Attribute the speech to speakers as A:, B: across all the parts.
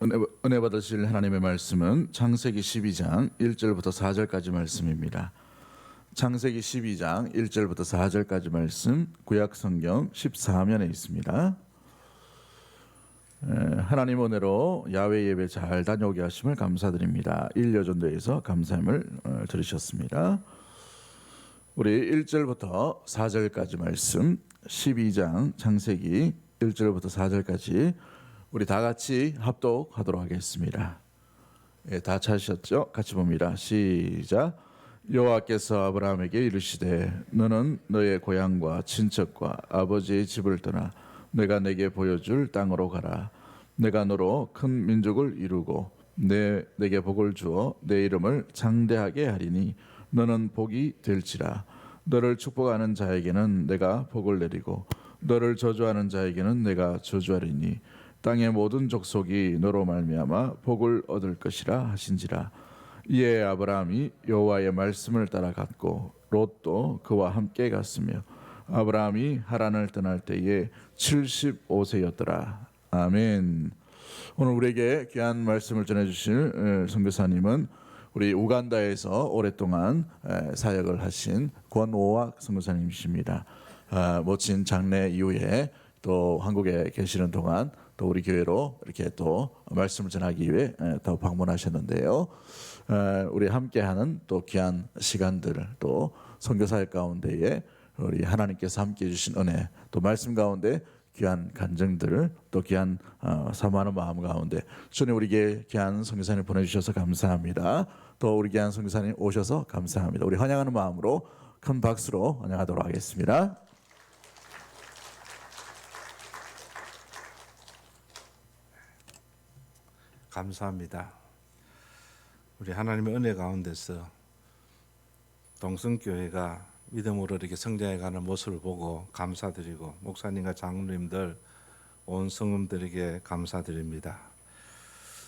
A: 은혜 받으실 하나님의 말씀은 창세기 12장 1절부터 4절까지 말씀입니다. 창세기 12장 1절부터 4절까지 말씀 구약 성경 14면에 있습니다. 하나님 은혜로 야외 예배 잘 다녀오게 하심을 감사드립니다. 1여전도에서 감사함을 들으셨습니다. 우리 1절부터 4절까지 말씀 12장 창세기 1절부터 4절까지 우리 다 같이 합독하도록 하겠습니다. 다 찾으셨죠? 같이 봅니다. 시작. 여호와께서 아브라함에게 이르시되 너는 너의 고향과 친척과 아버지의 집을 떠나 내가 내게 보여줄 땅으로 가라. 내가 너로 큰 민족을 이루고 내게 복을 주어 내 이름을 장대하게 하리니 너는 복이 될지라. 너를 축복하는 자에게는 내가 복을 내리고 너를 저주하는 자에게는 내가 저주하리니 땅의 모든 족속이 너로 말미암아 복을 얻을 것이라 하신지라. 이에 아브라함이 여호와의 말씀을 따라 갔고 롯도 그와 함께 갔으며 아브라함이 하란을 떠날 때에 75세였더라. 아멘. 오늘 우리에게 귀한 말씀을 전해주실 선교사님은 우리 우간다에서 오랫동안 사역을 하신 권오학 선교사님이십니다. 모친 장례 이후에 또 한국에 계시는 동안 또 우리 교회로 이렇게 또 말씀을 전하기 위해 또 방문하셨는데요. 우리 함께하는 또 귀한 시간들 또 선교사역 가운데에 우리 하나님께서 함께해 주신 은혜 또 말씀 가운데 귀한 간증들을 또 귀한 사모하는 마음 가운데 주님 우리에게 귀한 선교사님 보내주셔서 감사합니다. 또 우리 귀한 선교사님 오셔서 감사합니다. 우리 환영하는 마음으로 큰 박수로 환영하도록 하겠습니다.
B: 감사합니다. 우리 하나님의 은혜 가운데서 동성교회가 믿음으로 이렇게 성장해가는 모습을 보고 감사드리고 목사님과 장로님들 온 성도들에게 감사드립니다.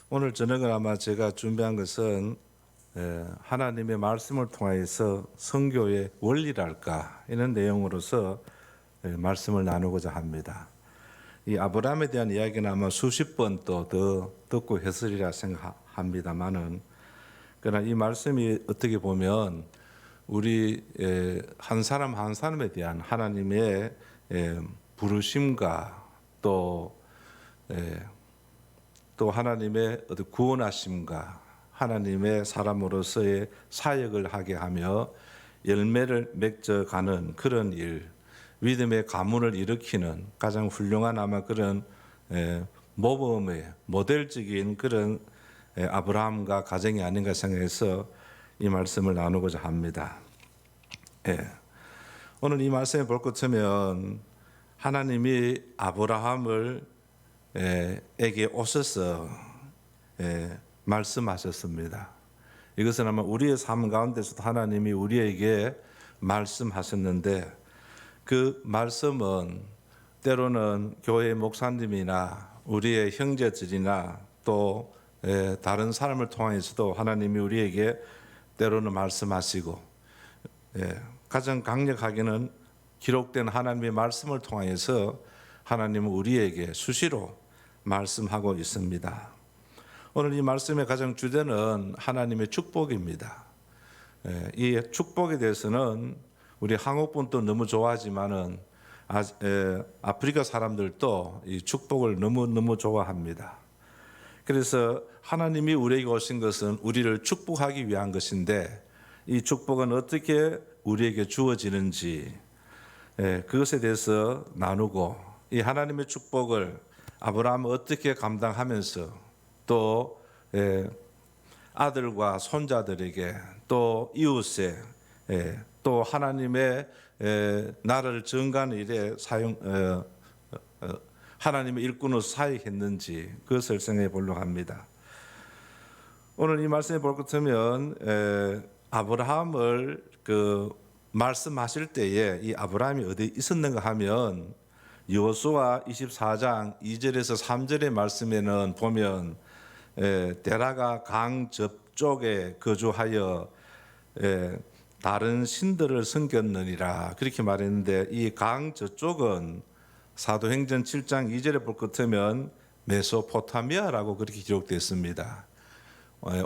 B: 오늘 저녁은 아마 제가 준비한 것은 하나님의 말씀을 통하여서 선교의 원리랄까 이런 내용으로서 말씀을 나누고자 합니다. 이 아브라함에 대한 이야기는 아마 수십 번 또 더 듣고 했으리라 생각합니다만은 그러나 이 말씀이 어떻게 보면 우리 한 사람 한 사람에 대한 하나님의 부르심과 또 하나님의 어떤 구원하심과 하나님의 사람으로서의 사역을 하게 하며 열매를 맺어가는 그런 일, 믿음의 가문을 일으키는 가장 훌륭한 아마 그런 모범의 모델적인 그런 아브라함과 가정이 아닌가 생각해서 이 말씀을 나누고자 합니다. 오늘 이 말씀에 볼 것이면 하나님이 아브라함을 에게 오셔서 말씀하셨습니다. 이것은 아마 우리의 삶 가운데서도 하나님이 우리에게 말씀하셨는데 그 말씀은 때로는 교회 목사님이나 우리의 형제들이나 또 다른 사람을 통해서도 하나님이 우리에게 때로는 말씀하시고 가장 강력하게는 기록된 하나님의 말씀을 통해서 하나님은 우리에게 수시로 말씀하고 있습니다. 오늘 이 말씀의 가장 주제는 하나님의 축복입니다. 이 축복에 대해서는 우리 한국분도 너무 좋아하지만은 아프리카 사람들도 이 축복을 너무 좋아합니다. 그래서 하나님이 우리에게 오신 것은 우리를 축복하기 위한 것인데 이 축복은 어떻게 우리에게 주어지는지 그것에 대해서 나누고 이 하나님의 축복을 아브라함은 어떻게 감당하면서 또 아들과 손자들에게 또 이웃에 또 하나님의 나라를 증거하는 일에 하나님의 일꾼으로 사역했는지 그것을 생각해 보려고 합니다. 오늘 이 말씀에 볼 것이면 아브라함을 말씀하실 때에 이 아브라함이 어디 있었는가 하면 여호수아 24장 2절에서 3절의 말씀에는 보면 데라가 강 저쪽에 거주하여 다른 신들을 섬겼느니라 그렇게 말했는데 이 강 저쪽은 사도행전 7장 2절에 볼 것 같으면 메소포타미아라고 그렇게 기록되어 있습니다.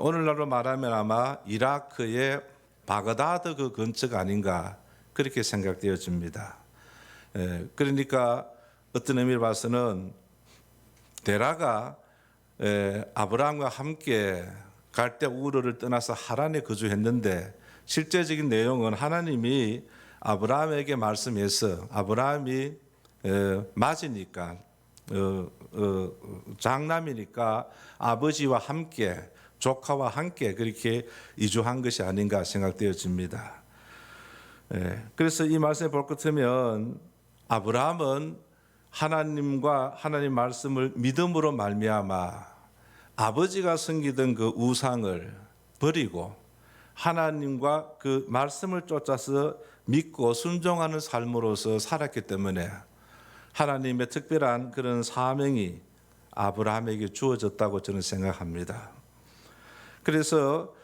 B: 오늘날로 말하면 아마 이라크의 바그다드 그 근처가 아닌가 그렇게 생각되어집니다. 그러니까 어떤 의미를 봐서는 데라가 아브라함과 함께 갈대 우르를 떠나서 하란에 거주했는데 실제적인 내용은 하나님이 아브라함에게 말씀해서 아브라함이 맞으니까 장남이니까 아버지와 함께 조카와 함께 그렇게 이주한 것이 아닌가 생각되어집니다. 그래서 이 말씀을 볼 것 같으면 아브라함은 하나님과 하나님 말씀을 믿음으로 말미암아 아버지가 섬기던 그 우상을 버리고 하나님과 그 말씀을 쫓아서 믿고 순종하는 삶으로서 살았기 때문에 하나님의 특별한 그런 사명이 아브라함에게 주어졌다고 저는 생각합니다. 그래서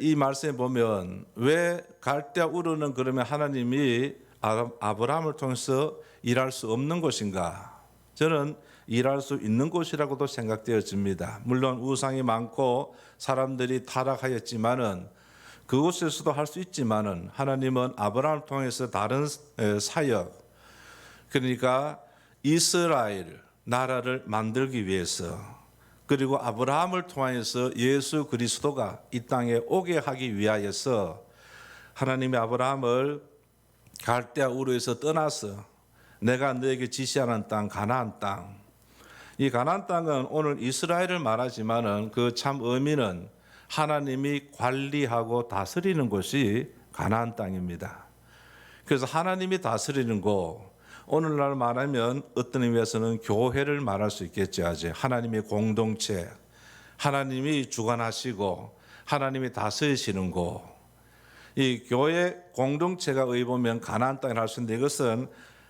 B: 이 말씀에 보면 왜 갈대아 우르는 그러면 하나님이 아브라함을 통해서 일할 수 없는 곳인가? 저는 일할 수 있는 곳이라고도 생각되어집니다. 물론 우상이 많고 사람들이 타락하였지만은 그곳에서도 할 수 있지만은 하나님은 아브라함을 통해서 다른 사역, 그러니까 이스라엘 나라를 만들기 위해서 그리고 아브라함을 통해서 예수 그리스도가 이 땅에 오게 하기 위하여서 하나님이 아브라함을 갈대아 우르에서 떠나서 내가 너에게 지시하는 땅 가나안 땅, 이 가나안 땅은 오늘 이스라엘을 말하지만은 그 참 의미는 하나님이 관리하고 다스리는 곳이 가나안 땅입니다. 그래서 하나님이 다스리는 곳, 오늘날 말하면 어떤 의미에서는 교회를 말할 수 있겠죠. 아직 하나님의 공동체, 하나님이 주관하시고 하나님이 다스리시는 곳, 이 교회 공동체가 의보면 가나안 땅을 할 수 있는데 이것은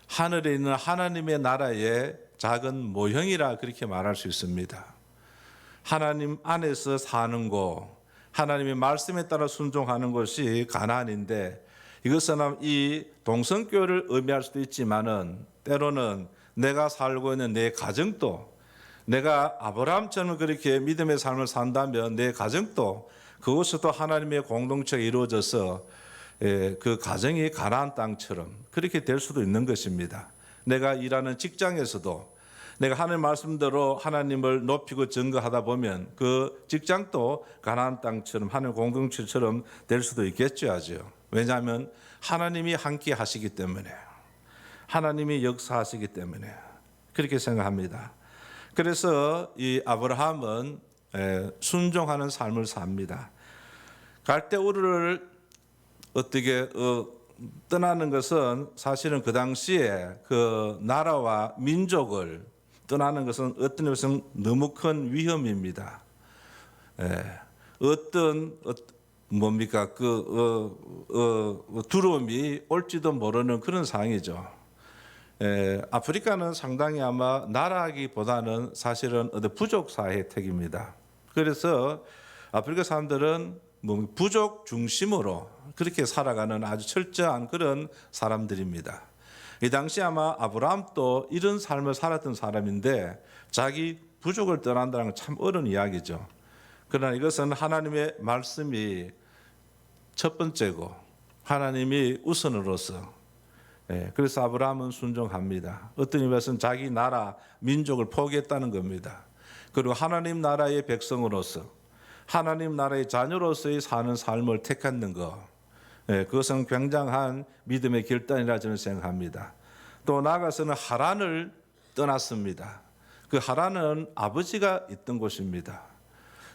B: 하늘에 있는 하나님의 나라의 작은 모형이라 그렇게 말할 수 있습니다. 하나님 안에서 사는 곳, 하나님의 말씀에 따라 순종하는 것이 가나안인데 이것은 이 동성교를 의미할 수도 있지만은 때로는 내가 살고 있는 내 가정도 내가 아브라함처럼 그렇게 믿음의 삶을 산다면 내 가정도 그곳에도 하나님의 공동체가 이루어져서 그 가정이 가나안 땅처럼 그렇게 될 수도 있는 것입니다. 내가 일하는 직장에서도 내가 하나님 말씀대로 하나님을 높이고 증거하다 보면 그 직장도 가나안 땅처럼 하나님 공동체처럼 될 수도 있겠죠. 아주. 왜냐하면 하나님이 함께 하시기 때문에 하나님이 역사하시기 때문에 그렇게 생각합니다. 그래서 이 아브라함은 순종하는 삶을 삽니다. 갈대 우르를 어떻게 떠나는 것은 사실은 그 당시에 그 나라와 민족을 떠나는 것은 어떤 것은 너무 큰 위험입니다. 어떤 뭡니까 두려움이 올지도 모르는 그런 상황이죠. 아프리카는 상당히 아마 나라하기보다는 사실은 부족 사회 혜택입니다. 그래서 아프리카 사람들은 부족 중심으로 그렇게 살아가는 아주 철저한 그런 사람들입니다. 이 당시 아마 아브라함도 이런 삶을 살았던 사람인데 자기 부족을 떠난다는 건 참 어려운 이야기죠. 그러나 이것은 하나님의 말씀이 첫 번째고 하나님이 우선으로서 그래서 아브라함은 순종합니다. 어떤 의미에서는 자기 나라 민족을 포기했다는 겁니다. 그리고 하나님 나라의 백성으로서 하나님 나라의 자녀로서의 사는 삶을 택했는 것, 그것은 굉장한 믿음의 결단이라 저는 생각합니다. 또 나아가서는 하란을 떠났습니다. 그 하란은 아버지가 있던 곳입니다.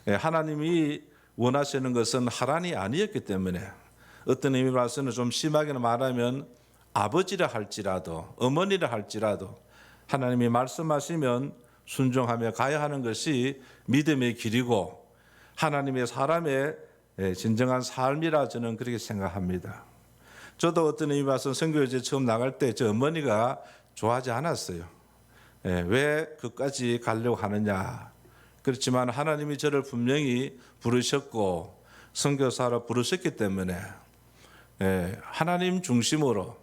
B: 하나님이 원하시는 것은 하란이 아니었기 때문에 어떤 의미로 봐서는 좀 심하게 말하면 아버지라 할지라도 어머니라 할지라도 하나님이 말씀하시면 순종하며 가야 하는 것이 믿음의 길이고 하나님의 사람의 진정한 삶이라 저는 그렇게 생각합니다. 저도 어떤 의미 봐서 선교제 처음 나갈 때 저 어머니가 좋아하지 않았어요. 왜 그까지 가려고 하느냐. 그렇지만 하나님이 저를 분명히 부르셨고 선교사로 부르셨기 때문에 하나님 중심으로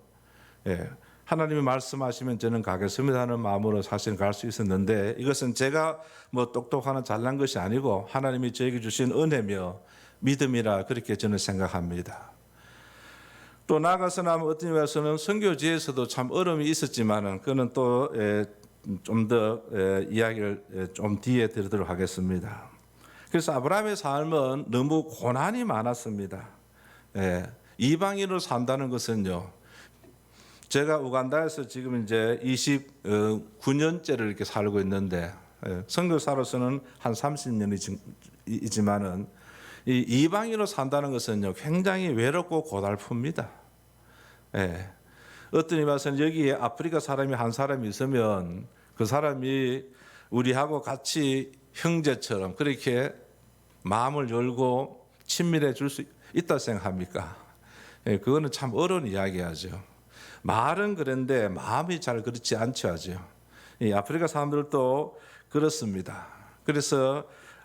B: 하나님이 말씀하시면 저는 가겠습니다 하는 마음으로 사실 갈 수 있었는데, 이것은 제가 뭐 똑똑하나 잘난 것이 아니고 하나님이 저에게 주신 은혜며 믿음이라 그렇게 저는 생각합니다. 또 나아가서는 어떤 의미에서는 선교지에서도 참 어려움이 있었지만은 그는 또 좀 더 이야기를 좀 뒤에 드리도록 하겠습니다. 그래서 아브라함의 삶은 너무 고난이 많았습니다. 이방인으로 산다는 것은요, 제가 우간다에서 지금 이제 29년째를 이렇게 살고 있는데, 선교사로서는 한 30년이지만은 이 이방인으로 산다는 것은요 굉장히 외롭고 고달픕니다. 어떤 의미에서는 여기에 아프리카 사람이 한 사람이 있으면 그 사람이 우리하고 같이 형제처럼 그렇게 마음을 열고 친밀해 줄 수 있다 생각합니까? 그거는 참 어려운 이야기하죠. 말은 그런데 마음이 잘 그렇지 않죠. 하죠. 이 아프리카 사람들도 그렇습니다. 그래서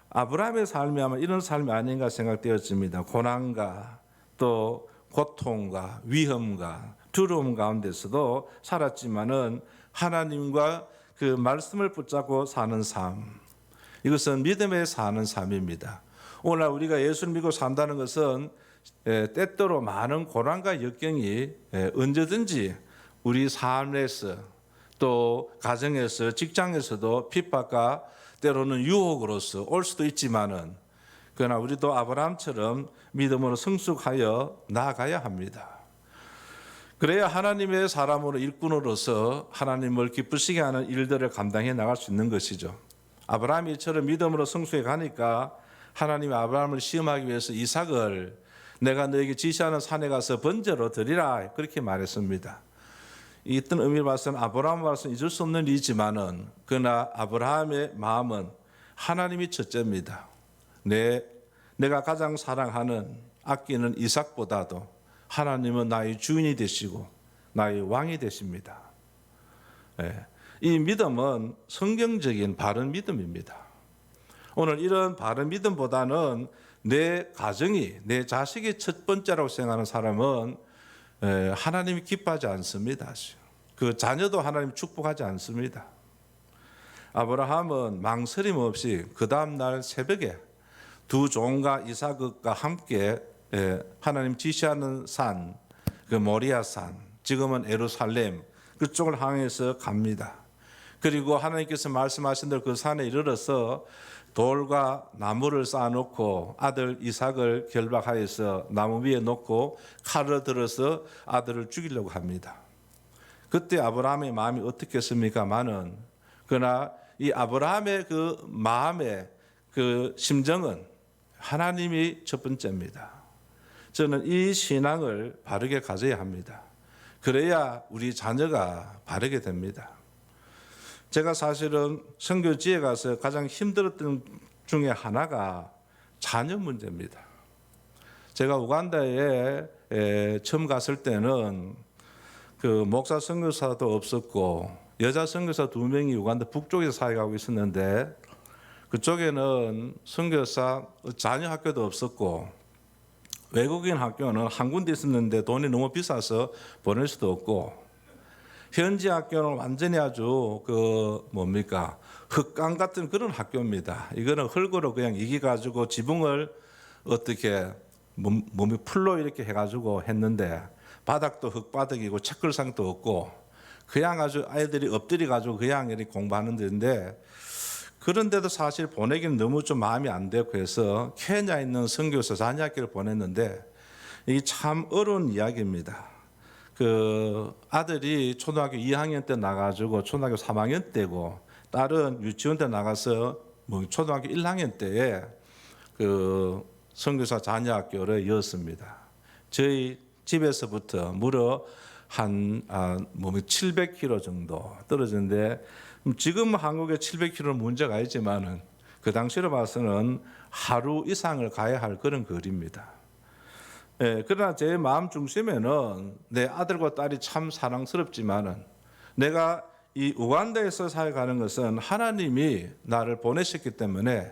B: 아브라함의 삶이 아마 이런 삶이 아닌가 생각되었습니다. 고난과 또 고통과 위험과 두려움 가운데서도 살았지만은 하나님과 그 말씀을 붙잡고 사는 삶, 이것은 믿음에 사는 삶입니다. 오늘날 우리가 예수를 믿고 산다는 것은 때때로 많은 고난과 역경이 언제든지 우리 삶에서 또 가정에서 직장에서도 핍박과 때로는 유혹으로서 올 수도 있지만은, 그러나 우리도 아브라함처럼 믿음으로 성숙하여 나아가야 합니다. 그래야 하나님의 사람으로 일꾼으로서 하나님을 기쁘시게 하는 일들을 감당해 나갈 수 있는 것이죠. 아브라함이 이처럼 믿음으로 성숙해 가니까 하나님이 아브라함을 시험하기 위해서 이삭을 내가 너에게 지시하는 산에 가서 번제로 드리라 그렇게 말했습니다. 이떤 의미를 봐서는 아브라함 말씀 잊을 수 없는 일이지만은, 그러나 아브라함의 마음은 하나님이 첫째입니다. 내가 가장 사랑하는 아끼는 이삭보다도 하나님은 나의 주인이 되시고 나의 왕이 되십니다. 이 믿음은 성경적인 바른 믿음입니다. 오늘 이런 바른 믿음보다는 내 가정이, 내 자식이 첫 번째라고 생각하는 사람은 하나님이 기뻐하지 않습니다. 그 자녀도 하나님 축복하지 않습니다. 아브라함은 망설임 없이 그 다음 날 새벽에 두 종과 이삭과 함께 하나님 지시하는 산, 그 모리아 산, 지금은 예루살렘 그쪽을 향해서 갑니다. 그리고 하나님께서 말씀하신 대로 그 산에 이르러서 돌과 나무를 쌓아놓고 아들 이삭을 결박하여서 나무 위에 놓고 칼을 들어서 아들을 죽이려고 합니다. 그때 아브라함의 마음이 어떻겠습니까마는, 그러나 이 아브라함의 그 마음의 그 심정은 하나님이 첫 번째입니다. 저는 이 신앙을 바르게 가져야 합니다. 그래야 우리 자녀가 바르게 됩니다. 제가 사실은 선교지에 가서 가장 힘들었던 중에 하나가 자녀 문제입니다. 제가 우간다에 처음 갔을 때는 그 목사 선교사도 없었고 여자 선교사 2명이 우간다 북쪽에서 사역하고 있었는데, 그쪽에는 선교사 자녀 학교도 없었고 외국인 학교는 한 군데 있었는데 돈이 너무 비싸서 보낼 수도 없고, 현지 학교는 완전히 아주 흙강 같은 그런 학교입니다. 이거는 흙으로 그냥 이겨가지고 지붕을 어떻게 몸이 풀로 이렇게 해가지고 했는데, 바닥도 흙바닥이고 책글상도 없고 그냥 아주 아이들이 엎드려 가지고 그냥 이렇게 공부하는 데인데, 그런데도 사실 보내기는 너무 좀 마음이 안 되고 해서 케냐에 있는 선교사 자녀학교를 보냈는데, 이게 참 어려운 이야기입니다. 그 아들이 초등학교 2학년 때 나가지고 초등학교 3학년 때고, 딸은 유치원 때 나가서 초등학교 1학년 때에 그 선교사 자녀학교를 이었습니다. 저희 집에서부터 무려 한 700km 정도 떨어졌는데, 지금 한국에 700km는 문제가 있지만은 그 당시로 봐서는 하루 이상을 가야 할 그런 거리입니다. 그러나 제 마음 중심에는 내 아들과 딸이 참 사랑스럽지만은, 내가 이 우간다에서 살아가는 것은 하나님이 나를 보내셨기 때문에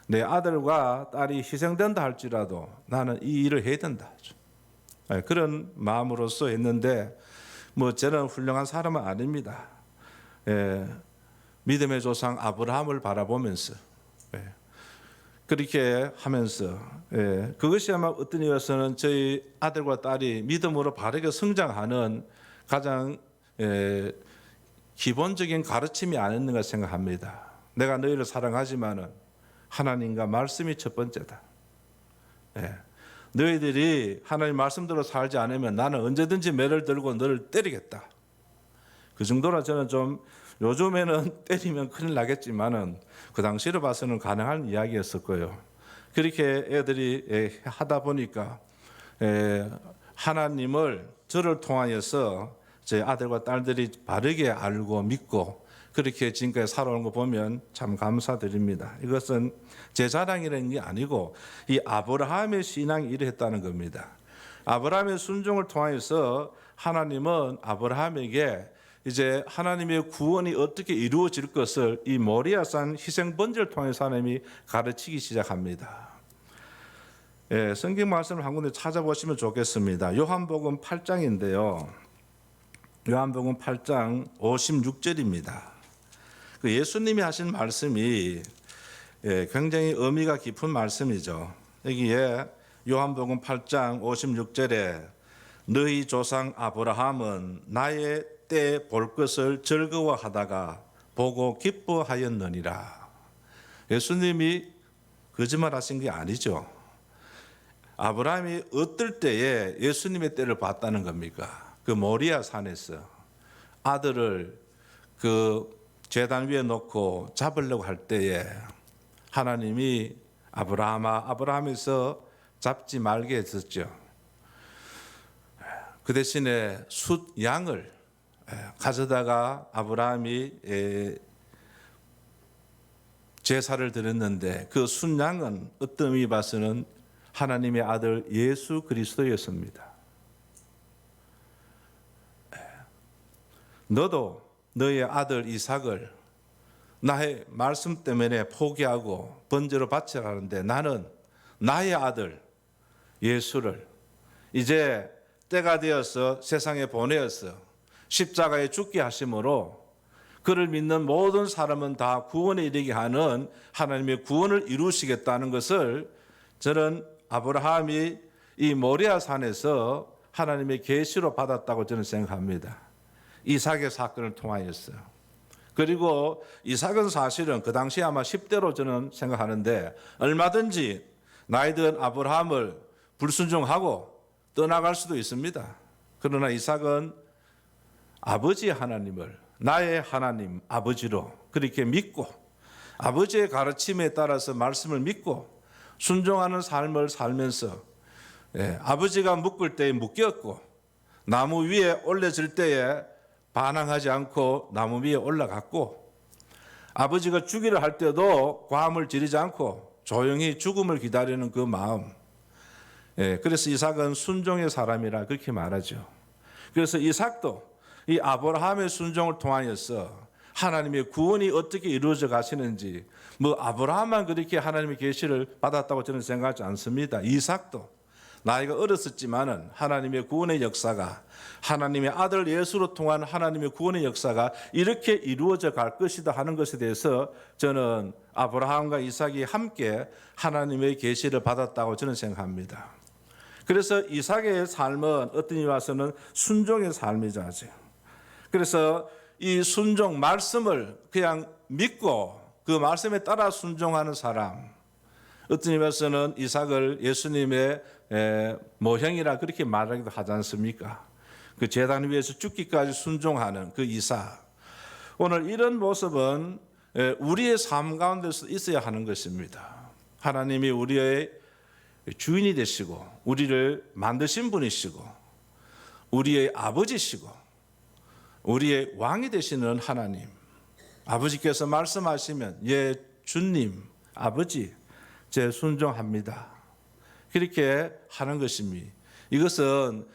B: 내 아들과 딸이 희생된다 할지라도 나는 이 일을 해야 된다. 그런 마음으로서 했는데, 뭐 저는 훌륭한 사람은 아닙니다. 믿음의 조상 아브라함을 바라보면서 그렇게 하면서 그것이 아마 어떤 이유에서는 저희 아들과 딸이 믿음으로 바르게 성장하는 가장 기본적인 가르침이 아니었는가 생각합니다. 내가 너희를 사랑하지만은 하나님과 말씀이 첫 번째다. 너희들이 하나님 말씀대로 살지 않으면 나는 언제든지 매를 들고 너를 때리겠다. 그 정도라 저는 좀 요즘에는 때리면 큰일 나겠지만은 그 당시로 봐서는 가능한 이야기였었고요. 그렇게 애들이 하다 보니까 하나님을 저를 통하여서 제 아들과 딸들이 바르게 알고 믿고 그렇게 지금까지 살아온 거 보면 참 감사드립니다. 이것은 제 자랑이라는 게 아니고 이 아브라함의 신앙이 이러했다는 겁니다. 아브라함의 순종을 통하여서 하나님은 아브라함에게 이제 하나님의 구원이 어떻게 이루어질 것을 이 모리아산 희생 번제를 통해서 하나님이 가르치기 시작합니다. 성경 말씀을 한 군데 찾아보시면 좋겠습니다. 요한복음 8장인데요. 요한복음 8장 56절입니다. 그 예수님이 하신 말씀이 굉장히 의미가 깊은 말씀이죠. 여기에 요한복음 8장 56절에 너희 조상 아브라함은 나의 때 볼 것을 즐거워하다가 보고 기뻐하였느니라. 예수님이 거짓말하신 게 아니죠. 아브라함이 어떨 때에 예수님의 때를 봤다는 겁니까? 그 모리아 산에서 아들을 그 제단 위에 놓고 잡으려고 할 때에 하나님이 아브라함에서 잡지 말게 했었죠. 그 대신에 숫 양을 가져다가 아브라함이 제사를 드렸는데 그 숫 양은 어떤 의미 봐서는 하나님의 아들 예수 그리스도였습니다. 너도 너의 아들 이삭을 나의 말씀 때문에 포기하고 번제로 바치라 하는데 나는 나의 아들 예수를 이제 때가 되어서 세상에 보내어서 십자가에 죽게 하심으로 그를 믿는 모든 사람은 다 구원에 이르게 하는 하나님의 구원을 이루시겠다는 것을 저는 아브라함이 이 모리아 산에서 하나님의 계시로 받았다고 저는 생각합니다. 이삭의 사건을 통하여서. 그리고 이삭은 사실은 그 당시 아마 10대로 저는 생각하는데 얼마든지 나이 든 아브라함을 불순종하고 떠나갈 수도 있습니다. 그러나 이삭은 아버지 하나님을 나의 하나님 아버지로 그렇게 믿고 아버지의 가르침에 따라서 말씀을 믿고 순종하는 삶을 살면서 아버지가 묶을 때에 묶였고 나무 위에 올려질 때에 반항하지 않고 나무 위에 올라갔고 아버지가 죽이려 할 때도 과음을 지르지 않고 조용히 죽음을 기다리는 그 마음. 그래서 이삭은 순종의 사람이라 그렇게 말하죠. 그래서 이삭도 이 아브라함의 순종을 통하여서 하나님의 구원이 어떻게 이루어져 가시는지 뭐 아브라함만 그렇게 하나님의 계시를 받았다고 저는 생각하지 않습니다. 이삭도 나이가 어렸었지만은 하나님의 구원의 역사가 하나님의 아들 예수로 통한 하나님의 구원의 역사가 이렇게 이루어져 갈 것이다 하는 것에 대해서 저는 아브라함과 이삭이 함께 하나님의 계시를 받았다고 저는 생각합니다. 그래서 이삭의 삶은 어떤 이유 와서는 순종의 삶이죠. 그래서 이 순종 말씀을 그냥 믿고 그 말씀에 따라 순종하는 사람, 어떤 의미에서는 이삭을 예수님의 모형이라 그렇게 말하기도 하지 않습니까? 그 제단 위에서 죽기까지 순종하는 그 이삭. 오늘 이런 모습은 우리의 삶 가운데서 있어야 하는 것입니다. 하나님이 우리의 주인이 되시고 우리를 만드신 분이시고 우리의 아버지시고 우리의 왕이 되시는 하나님, 아버지께서 말씀하시면 예 주님 아버지 제 순종합니다. 그렇게 하는 것입니다. 이것은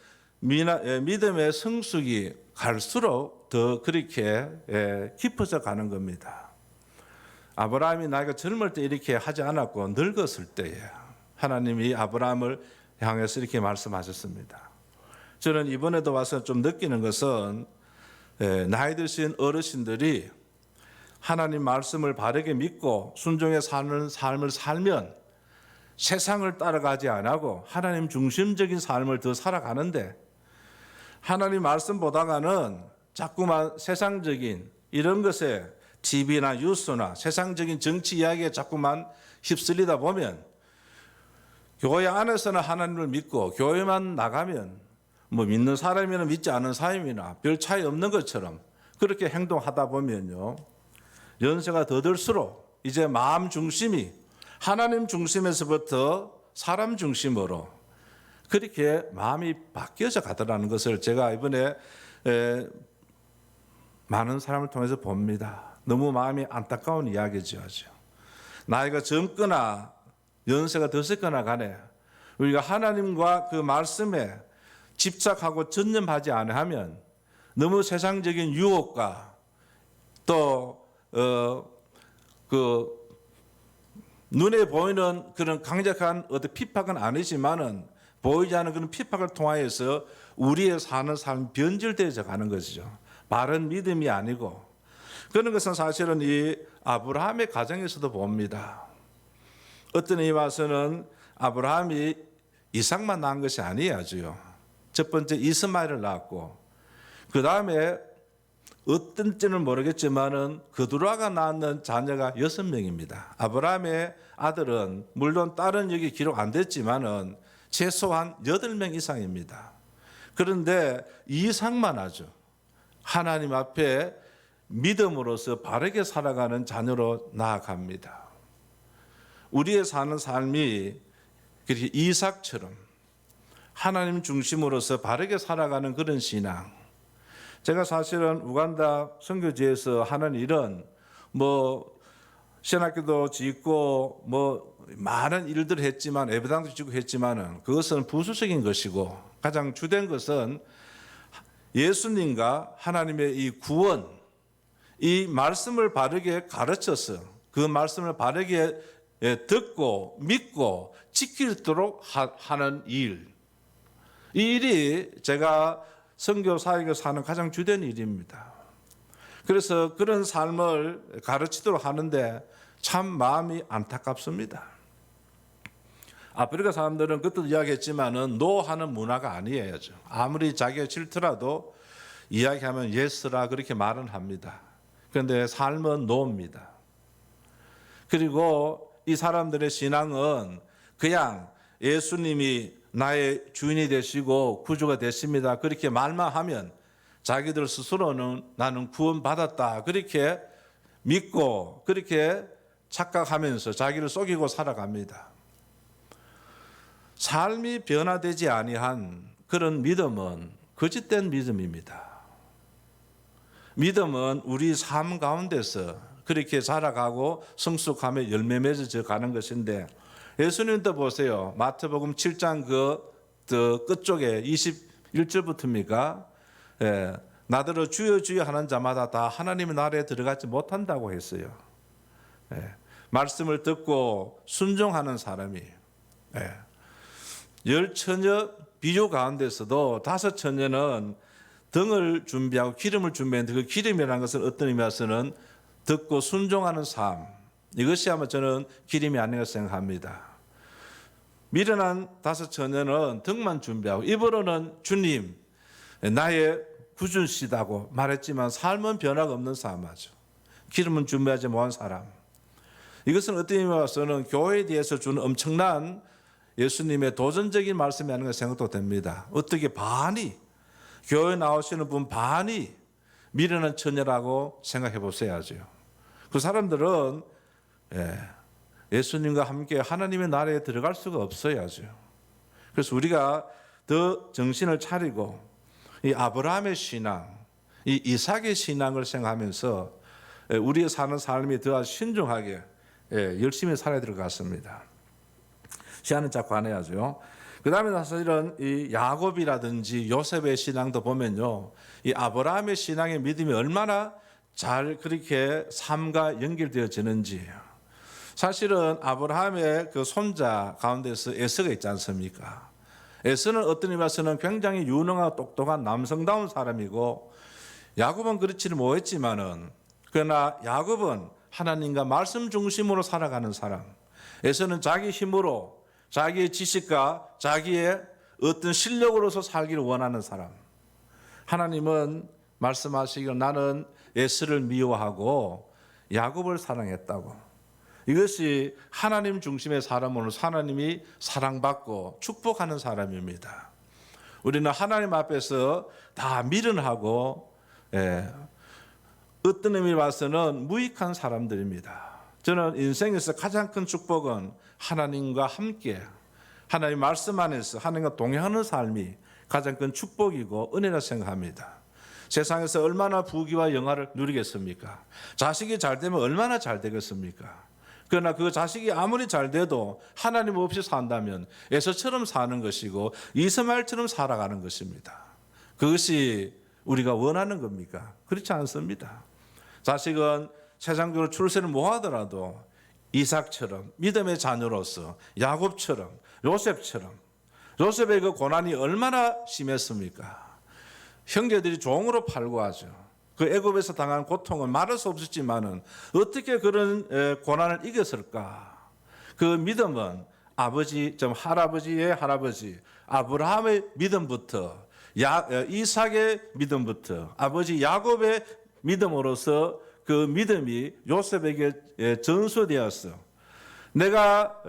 B: 믿음의 성숙이 갈수록 더 그렇게 깊어져 가는 겁니다. 아브라함이 나이가 젊을 때 이렇게 하지 않았고 늙었을 때에 하나님이 아브라함을 향해서 이렇게 말씀하셨습니다. 저는 이번에도 와서 좀 느끼는 것은 나이 드신 어르신들이 하나님 말씀을 바르게 믿고 순종해 사는 삶을 살면 세상을 따라가지 않고 하나님 중심적인 삶을 더 살아가는데, 하나님 말씀 보다가는 자꾸만 세상적인 이런 것에 TV나 뉴스나 세상적인 정치 이야기에 자꾸만 휩쓸리다 보면 교회 안에서는 하나님을 믿고 교회만 나가면 뭐 믿는 사람이나 믿지 않는 사람이나 별 차이 없는 것처럼 그렇게 행동하다 보면요, 연세가 더 들수록 이제 마음 중심이 하나님 중심에서부터 사람 중심으로 그렇게 마음이 바뀌어져 가더라는 것을 제가 이번에 많은 사람을 통해서 봅니다. 너무 마음이 안타까운 이야기죠. 나이가 젊거나 연세가 더 썩거나 간에 우리가 하나님과 그 말씀에 집착하고 전념하지 않으면 너무 세상적인 유혹과 또 눈에 보이는 그런 강력한 어떤 핍박은 아니지만은 보이지 않는 그런 핍박을 통하여서 우리의 사는 삶이 변질되어져 가는 것이죠. 바른 믿음이 아니고. 그런 것은 사실은 이 아브라함의 가정에서도 봅니다. 어떤 이 와서는 아브라함이 이삭만 낳은 것이 아니야죠. 첫 번째 이스마엘을 낳았고, 그 다음에 어떤지는 모르겠지만은 그두라가 낳는 자녀가 6명입니다. 아브라함의 아들은 물론 딸은 여기 기록 안 됐지만은 최소한 8명 이상입니다. 그런데 이삭만 하죠. 하나님 앞에 믿음으로서 바르게 살아가는 자녀로 나아갑니다. 우리의 사는 삶이 그렇게 이삭처럼 하나님 중심으로서 바르게 살아가는 그런 신앙. 제가 사실은 우간다 선교지에서 하는 일은 신학교도 짓고 많은 일들을 했지만, 예배당도 짓고 했지만은 그것은 부수적인 것이고, 가장 주된 것은 예수님과 하나님의 이 구원, 이 말씀을 바르게 가르쳐서 그 말씀을 바르게 듣고 믿고 지키도록 하는 일. 이 일이 제가 선교 사역에서 사는 가장 주된 일입니다. 그래서 그런 삶을 가르치도록 하는데 참 마음이 안타깝습니다. 아프리카 사람들은 그때도 이야기했지만은 노하는 문화가 아니에요. 아무리 자기가 싫더라도 이야기하면 예스라 그렇게 말은 합니다. 그런데 삶은 노입니다. 그리고 이 사람들의 신앙은 그냥 예수님이 나의 주인이 되시고 구주가 되십니다, 그렇게 말만 하면 자기들 스스로는 나는 구원받았다 그렇게 믿고 그렇게 착각하면서 자기를 속이고 살아갑니다. 삶이 변화되지 아니한 그런 믿음은 거짓된 믿음입니다. 믿음은 우리 삶 가운데서 그렇게 자라가고 성숙하며 열매 맺어져 가는 것인데, 예수님도 보세요. 마태복음 7장 그 끝쪽에 21절부터입니까? 나더러 주여 주여 하는 자마다 다 하나님의 나라에 들어가지 못한다고 했어요. 말씀을 듣고 순종하는 사람이 10처녀 비유 가운데서도 5처녀는 등을 준비하고 기름을 준비했는데, 그 기름이라는 것은 어떤 의미에서는 듣고 순종하는 삶, 이것이 아마 저는 기름이 아닌가 생각합니다. 미련한 5처녀는 등만 준비하고 입으로는 주님 나의 구주시다고 말했지만 삶은 변화가 없는 사람이죠. 기름은 준비하지 못한 사람. 이것은 어떤 의미에서는 교회에 대해서 주는 엄청난 예수님의 도전적인 말씀이 아닌가 생각도 됩니다. 어떻게 반이, 교회 나오시는 분 반이 미련한 처녀라고 생각해 보셔야죠. 그 사람들은 예수님과 함께 하나님의 나라에 들어갈 수가 없어야죠. 그래서 우리가 더 정신을 차리고 이 아브라함의 신앙, 이 이삭의 신앙을 생각하면서 우리의 사는 삶이 더 신중하게 열심히 살아야 될 것 같습니다. 시간은 자꾸 안 해야죠. 그 다음에 사실은 이 야곱이라든지 요셉의 신앙도 보면요, 이 아브라함의 신앙의 믿음이 얼마나 잘 그렇게 삶과 연결되어지는지. 사실은 아브라함의 그 손자 가운데서 에서가 있지 않습니까? 에서는 어떤 의미에서는 굉장히 유능하고 똑똑한 남성다운 사람이고 야곱은 그렇지는 못했지만은 그러나 야곱은 하나님과 말씀 중심으로 살아가는 사람. 에서는 자기 힘으로 자기의 지식과 자기의 어떤 실력으로서 살기를 원하는 사람. 하나님은 말씀하시기를 나는 에서를 미워하고 야곱을 사랑했다고. 이것이 하나님 중심의 사람으로 하나님이 사랑받고 축복하는 사람입니다. 우리는 하나님 앞에서 다 미련하고 어떤 의미로 봐서는 무익한 사람들입니다. 저는 인생에서 가장 큰 축복은 하나님과 함께 하나님 말씀 안에서 하나님과 동행하는 삶이 가장 큰 축복이고 은혜라 생각합니다. 세상에서 얼마나 부귀와 영화를 누리겠습니까? 자식이 잘 되면 얼마나 잘 되겠습니까? 그러나 그 자식이 아무리 잘 돼도 하나님 없이 산다면 에서처럼 사는 것이고 이스마엘처럼 살아가는 것입니다. 그것이 우리가 원하는 겁니까? 그렇지 않습니다. 자식은 세상적으로 출세를 못하더라도 이삭처럼 믿음의 자녀로서 야곱처럼 요셉처럼 요셉의 그 고난이 얼마나 심했습니까? 형제들이 종으로 팔고 하죠. 그 애굽에서 당한 고통은 말할 수 없었지만은 어떻게 그런 고난을 이겼을까? 그 믿음은 아버지, 할아버지의 할아버지 아브라함의 믿음부터 이삭의 믿음부터 아버지 야곱의 믿음으로서 그 믿음이 요셉에게 전수되었어. 내가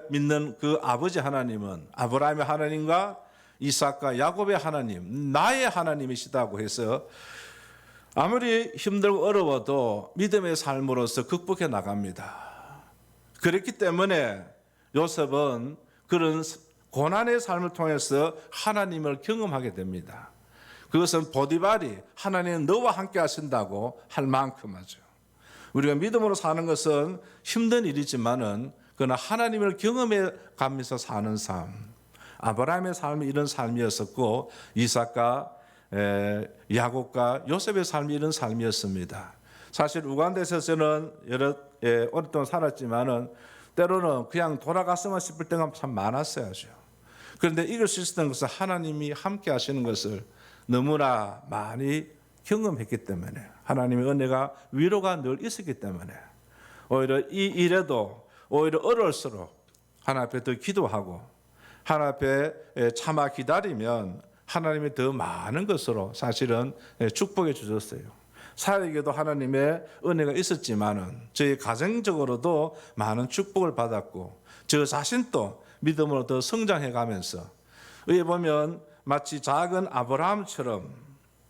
B: 믿는 그 아버지 하나님은 아브라함의 하나님과 이삭과 야곱의 하나님, 나의 하나님이시다고 해서 아무리 힘들고 어려워도 믿음의 삶으로서 극복해 나갑니다. 그렇기 때문에 요셉은 그런 고난의 삶을 통해서 하나님을 경험하게 됩니다. 그것은 보디발이 하나님 너와 함께 하신다고 할 만큼 하죠. 우리가 믿음으로 사는 것은 힘든 일이지만은 그러나 하나님을 경험해 가면서 사는 삶. 아브라함의 삶이 이런 삶이었었고 이삭과 야곱과 요셉의 삶이 이런 삶이었습니다. 사실 우간다에서 저는 오랫동안 살았지만은 때로는 그냥 돌아갔으면 싶을 때가 참 많았어요. 그런데 이길 수 있었던 것은 하나님이 함께 하시는 것을 너무나 많이 경험했기 때문에 하나님의 은혜가 위로가 늘 있었기 때문에 오히려 이 일에도 오히려 어려울수록 하나님 앞에 더 기도하고 하나님 앞에 참아 기다리면 하나님이 더 많은 것으로 사실은 축복해 주셨어요. 사역에도 하나님의 은혜가 있었지만은 저희 가정적으로도 많은 축복을 받았고 저 자신도 믿음으로 더 성장해 가면서 여기 보면 마치 작은 아브라함처럼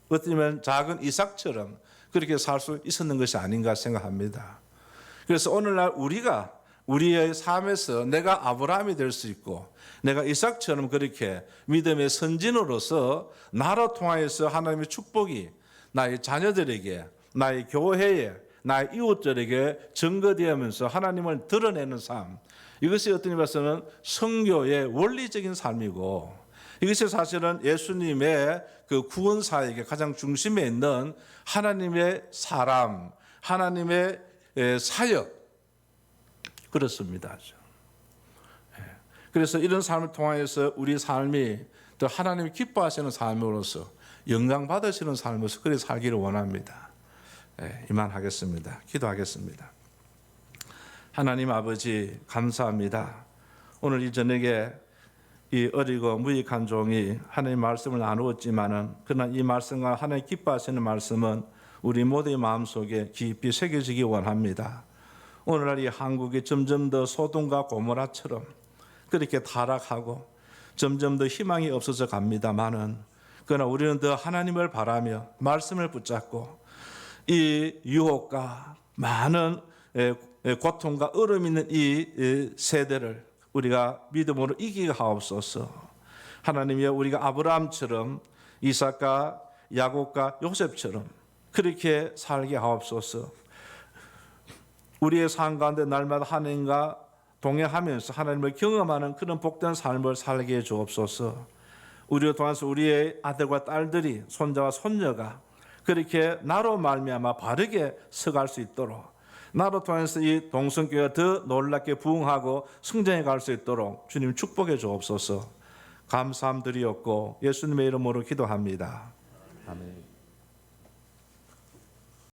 B: 어쩌면 작은 이삭처럼 그렇게 살 수 있었는 것이 아닌가 생각합니다. 그래서 오늘날 우리가 우리의 삶에서 내가 아브라함이 될 수 있고 내가 이삭처럼 그렇게 믿음의 선진으로서 나로 통하여서 하나님의 축복이 나의 자녀들에게 나의 교회에 나의 이웃들에게 증거되면서 하나님을 드러내는 삶, 이것이 어떤 의미에서는 선교의 원리적인 삶이고 이것이 사실은 예수님의 그 구원 사역의 가장 중심에 있는 하나님의 사람, 하나님의 사역 그렇습니다. 그래서 이런 삶을 통하여서 우리 삶이 더 하나님이 기뻐하시는 삶으로서 영광 받으시는 삶으로서 그렇게 살기를 원합니다. 이만하겠습니다. 기도하겠습니다. 하나님 아버지 감사합니다. 오늘 이 저녁에 이 어리고 무익한 종이 하나님의 말씀을 나누었지만은 그러나 이 말씀과 하나님 기뻐하시는 말씀은 우리 모두의 마음속에 깊이 새겨지기 원합니다. 오늘날 이 한국이 점점 더 소돔과 고모라처럼 그렇게 타락하고 점점 더 희망이 없어져 갑니다만은 그러나 우리는 더 하나님을 바라며 말씀을 붙잡고 이 유혹과 많은 고통과 얼음 있는 이 세대를 우리가 믿음으로 이기게 하옵소서. 하나님이여 우리가 아브라함처럼 이삭과 야곱과 요셉처럼 그렇게 살게 하옵소서. 우리의 삶 가운데 날마다 하나님과 동행하면서 하나님을 경험하는 그런 복된 삶을 살게 해 주옵소서. 우리를 통해서 우리의 아들과 딸들이 손자와 손녀가 그렇게 나로 말미암아 바르게 서갈 수 있도록 나로 통해서 이 동성교회가 더 놀랍게 부흥하고 성장해 갈 수 있도록 주님 축복해 주옵소서. 감사함 드리었고 예수님의 이름으로 기도합니다. 아멘.